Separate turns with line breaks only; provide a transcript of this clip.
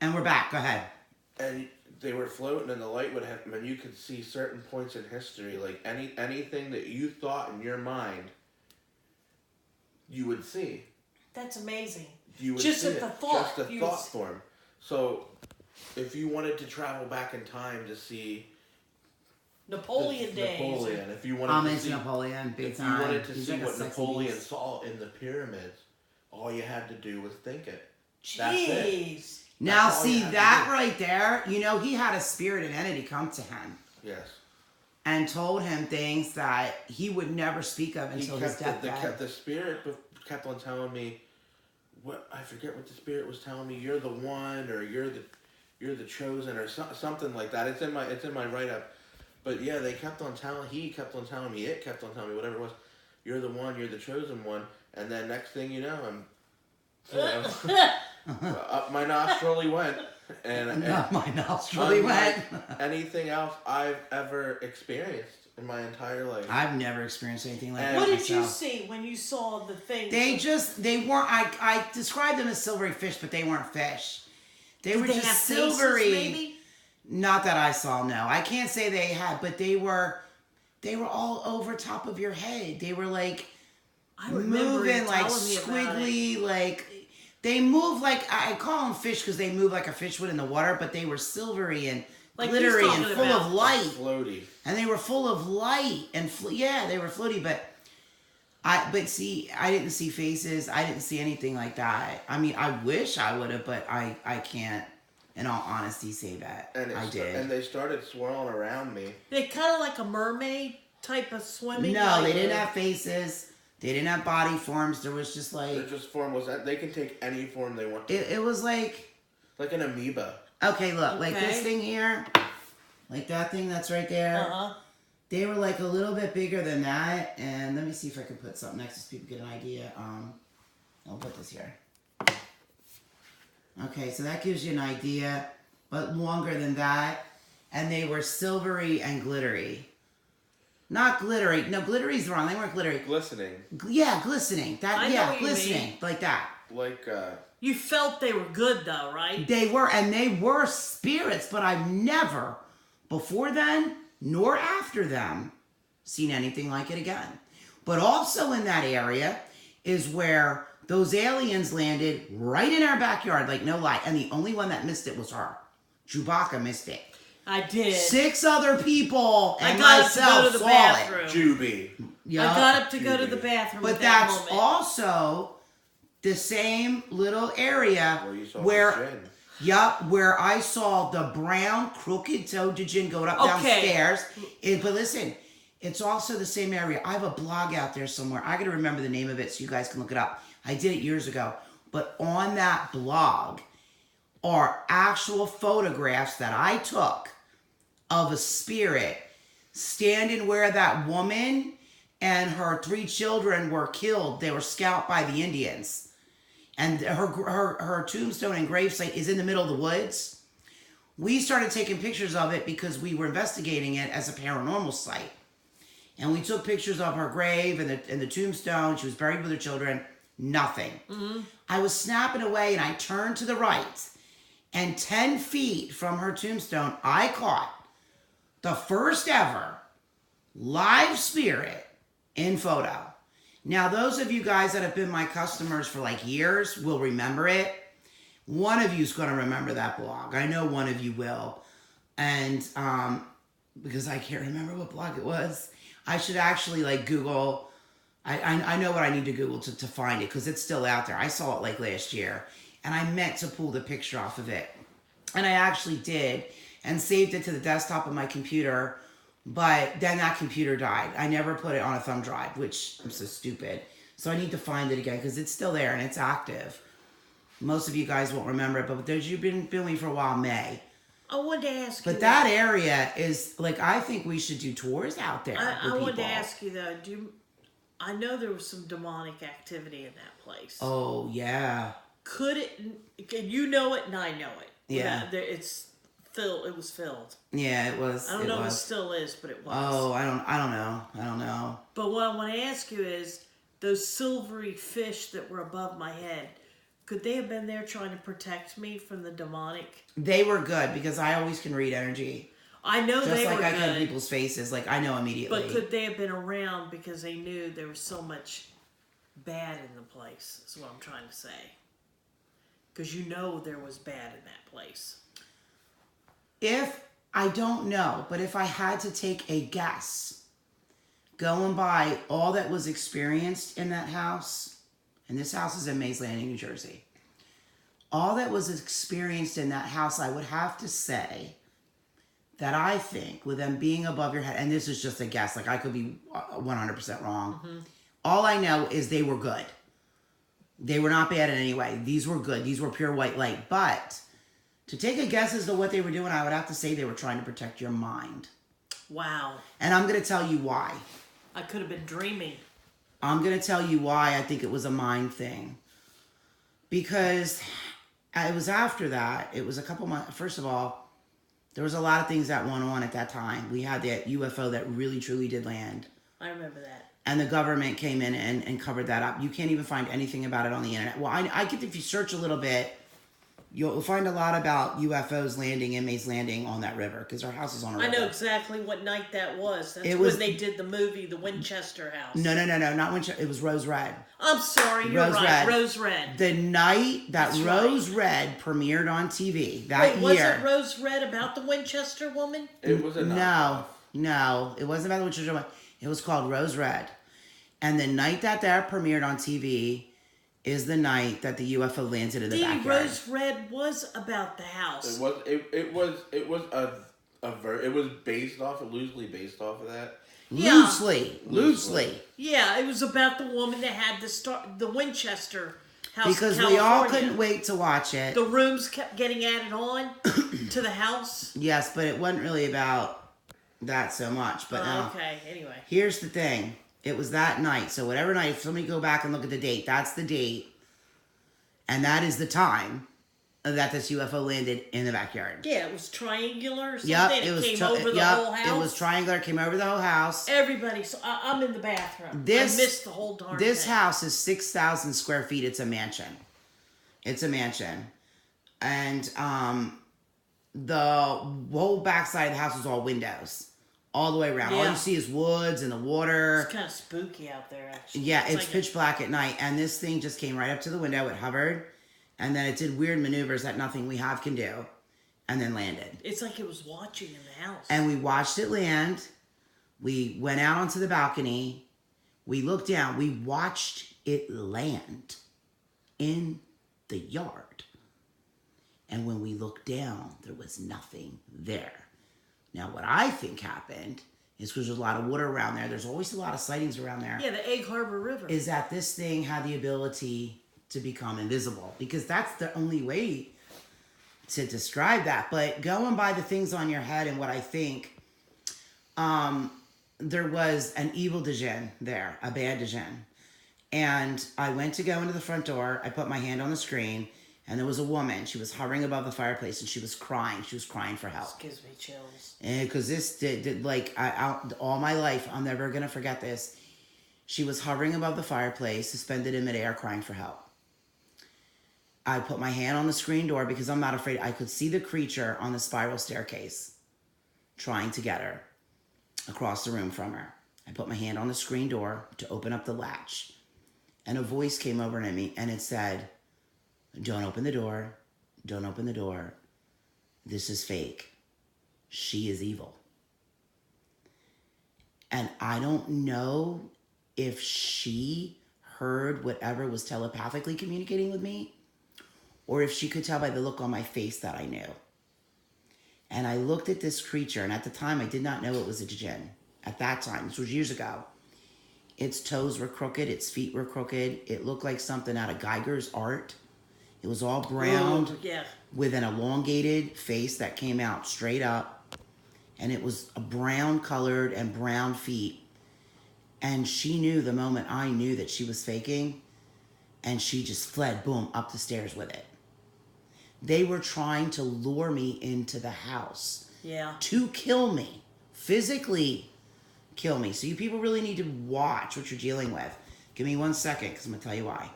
And we're back. Go ahead.
and they were floating, and the light would happen, and you could see certain points in history, like anything that you thought in your mind, you would see.
That's amazing.
You would
Just
see
at
it.
the thought.
Just a thought form. So, if you wanted to travel back in time to see
Napoleon days.
Napoleon, if you wanted
I'm
to
into
see
Napoleon, big
if you
time.
wanted to
He's
see
like a
what
sexy
Napoleon
beast.
saw in the pyramids, all you had to do was think it. That's it.
Jeez.
Now,
That's all you
see
have to
that
do.
right there? You know, he had a spirit and entity come to him
Yes.
and told him things that he would never speak of
He
until his
kept
deathbed.
the spirit kept on telling me, what I forget what the spirit was telling me. You're the one, or you're the chosen, or something like that. It's in my write up. But yeah, he kept on telling me, it kept on telling me, whatever it was. You're the one, you're the chosen one, and then next thing you know, up my nostril he went, and
Not my nostril, he went.
anything else I've ever experienced in my entire life.
I've never experienced anything like that.
What did you
myself.
see when you saw the thing?
They weren't, I described them as silvery fish, but they weren't fish. They
Did
were
they
just
have
silvery.
faces, maybe?
Not that I saw, no. I can't say they had, but they were all over top of your head. They were like
I remember you
moving like
telling me about it.
squiggly, like they move like, I call them fish because they move like a fish would in the water, but they were silvery and
Like he's
glittery and
talking
full
about.
of light.
Floaty.
And they were full of light and yeah, they were floaty, but I didn't see faces. I didn't see anything like that. I mean, I wish I would have, but I can't, in all honesty, say that I did.
And they started swirling around me.
They kind of like a mermaid type of swimming.
No,
like
they didn't have faces. They didn't have body forms. There was just
Their
like
just form was that they can take any form they want.
it was like,
Like an amoeba.
okay, look, like this
Okay.
thing here, like that thing that's right there.
Uh-huh.
They were like a little bit bigger than that. And let me see if I can put something next so people get an idea. I'll put this here. Okay, so that gives you an idea, but longer than that. And they were silvery and glittery. Not glittery. No, glittery's wrong. They weren't glittery.
Glistening.
Yeah, glistening.
I know what you
glistening.
mean.
Like that.
Like
You felt they were good though, right?
They were spirits, but I've never, before then, nor after them, seen anything like it again. But also in that area is where those aliens landed right in our backyard, like no lie. And the only one that missed it was her. Chewbacca missed it.
I did.
6 other people and
I got up to
myself
go to the
saw
bathroom.
it.
Juby.
Yeah.
I got up to go to
Judy.
the bathroom.
But
at that
that's
moment.
also the same little area
Where you saw
where,
the gin.
yup, where I saw the brown crooked-toed djinn going up
Okay.
downstairs. But listen, it's also the same area. I have a blog out there somewhere. I got to remember the name of it so you guys can look it up. I did it years ago. But on that blog are actual photographs that I took of a spirit standing where that woman and her 3 children were killed. They were scalped by the Indians. And her tombstone and gravesite is in the middle of the woods. We started taking pictures of it because we were investigating it as a paranormal site. And we took pictures of her grave and the tombstone. She was buried with her children. Nothing.
Mm-hmm.
I was snapping away and I turned to the right. And 10 feet from her tombstone, I caught the first ever live spirit in photo. Now, those of you guys that have been my customers for like years will remember it. One of you is going to remember that blog. I know one of you will. And because I can't remember what blog it was, I should actually like Google. I know what I need to Google to find it because it's still out there. I saw it like last year. And I meant to pull the picture off of it. And I actually did and saved it to the desktop of my computer. But then that computer died. I never put it on a thumb drive, which I'm so stupid. So I need to find it again because it's still there and it's active. Most of you guys won't remember it, but those you've been filming for a while may.
I wanted to ask you.
But that area is like, I think we should do tours out there.
I
with
wanted to
people.
ask you though. I know there was some demonic activity in that place.
Oh, yeah.
Could it? You know it, and I know it.
Yeah.
It's filled. It was filled.
Yeah, it was.
I don't know if it
was.
still is, but it was.
Oh, I don't know.
But what I want to ask you is those silvery fish that were above my head. Could they have been there trying to protect me from the demonic?
They were good because I always can read energy.
I know
Just
they
like
were
I can
good,
people's faces. Like, I know immediately.
but could they have been around because they knew there was so much bad in the place? Is what I'm trying to say. Because you know there was bad in that place.
I don't know, but if I had to take a guess, going by all that was experienced in that house, and this house is in Mays Landing, New Jersey, all that was experienced in that house, I would have to say that I think with them being above your head, and this is just a guess, like I could be 100% wrong.
Mm-hmm.
All I know is they were good. They were not bad in any way. These were good. These were pure white light. But to take a guess as to what they were doing, I would have to say they were trying to protect your mind.
Wow.
And I'm going to tell you why.
I could have been dreaming.
I'm going to tell you why I think it was a mind thing. Because it was after that. It was a couple months. First of all, there was a lot of things that went on at that time. We had that UFO that really, truly did land.
I remember that.
And the government came in and covered that up. You can't even find anything about it on the internet. Well, I get if you search a little bit, you'll find a lot about UFOs landing in Mays Landing on that river because our house is on a river.
I know exactly what night that was. That's
It was-
when they did the movie, The Winchester House.
No, not Winchester. It was Rose Red.
I'm sorry, you're
Rose
right.
Red.
Rose Red.
The night that
That's
Rose Red premiered on TV that
Wait, was
year.
it Rose Red about the Winchester woman?
It was a
No, it wasn't about the Winchester one. It was called Rose Red. And the night that premiered on TV is the night that the UFO landed in the backyard.
Rose Red was about the house.
It was based off, loosely based off of that.
Yeah.
Loosely.
Yeah, it was about the woman that had the Winchester house.
Because
in
we all
California.
couldn't wait to watch it.
The rooms kept getting added on to the house.
Yes, but it wasn't really about that so much. But no.
Okay, anyway.
Here's the thing. It was that night. So whatever night, if somebody go back and look at the date, that's the date. And that is the time that this UFO landed in the backyard.
Yeah, it was triangular or something.
Yep,
it came over the whole house.
It was triangular, came over the whole house.
Everybody, so I'm in the bathroom. I missed the whole darn
This
thing.
house is 6,000 square feet. It's a mansion. And the whole backside of the house is all windows. All the way around. All
Yeah.
you see is woods and the water.
It's kind of spooky out there, actually.
Yeah, it's
like
pitch black at night. And this thing just came right up to the window. It hovered. And then it did weird maneuvers that nothing we have can do. And then landed.
It's like it was watching in the house.
And we watched it land. We went out onto the balcony. We looked down. We watched it land in the yard. And when we looked down, there was nothing there. Now, what I think happened is because there's a lot of water around there. There's always a lot of sightings around there.
Yeah, the Egg Harbor River.
Is that this thing had the ability to become invisible. Because that's the only way to describe that. But going by the things on your head and what I think, there was an evil Djinn there, a bad Djinn. And I went to go into the front door. I put my hand on the screen. And there was a woman. She was hovering above the fireplace, and she was crying. She was crying for help.
This gives me chills.
Because this did all my life, I'm never gonna forget this. She was hovering above the fireplace, suspended in midair, crying for help. I put my hand on the screen door because I'm not afraid. I could see the creature on the spiral staircase, trying to get her across the room from her. I put my hand on the screen door to open up the latch, and a voice came over to me, and it said, "Don't open the door. Don't open the door. This is fake. She is evil." And I don't know if she heard whatever was telepathically communicating with me, or if she could tell by the look on my face that I knew. And I looked at this creature, and at the time I did not know it was a Djinn. At that time, this was years ago. Its toes were crooked, its feet were crooked. It looked like something out of Geiger's art. It was all brown.
Ooh, yeah.
With an elongated face that came out straight up. And it was a brown colored and brown feet. And she knew the moment I knew that she was faking. And she just fled, boom, up the stairs with it. They were trying to lure me into the house.
Yeah.
To kill me. Physically kill me. So you people really need to watch what you're dealing with. Give me 1 second, because I'm going to tell you why.